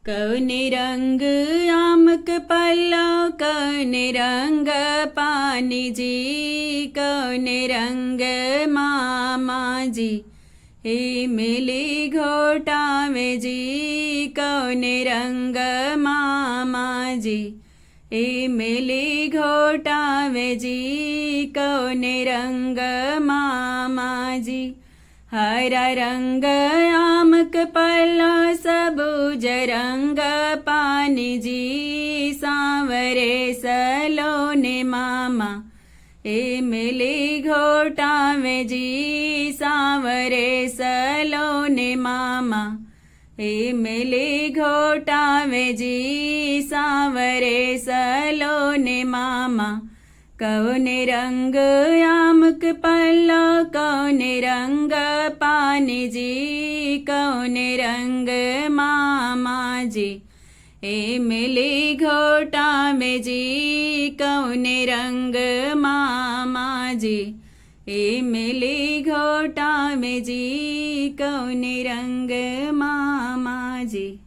कौने रंग आमक पल्लो कौने रंग पानी जी कौने रंग मामा जी हे मिली घोटावे जी कौने रंग मामा जी हे मिली घोटावे जी कौने रंग मामा जी हरा रंग आमक पल्लो सबूज रंग पानी जी सांवरे सलोने मामा ए मिली घोटावे जी सांवरे सलोने मामा ए मिली घोटावे जी सांवरे सलोने मामा कौने रंग आमक पल्लो कौने रंग पानी जी कौने रंग मामा जी ए मिली घोटावे जी कौने रंग मामा जी ए मिली घोटावे जी कौने रंग मामा जी।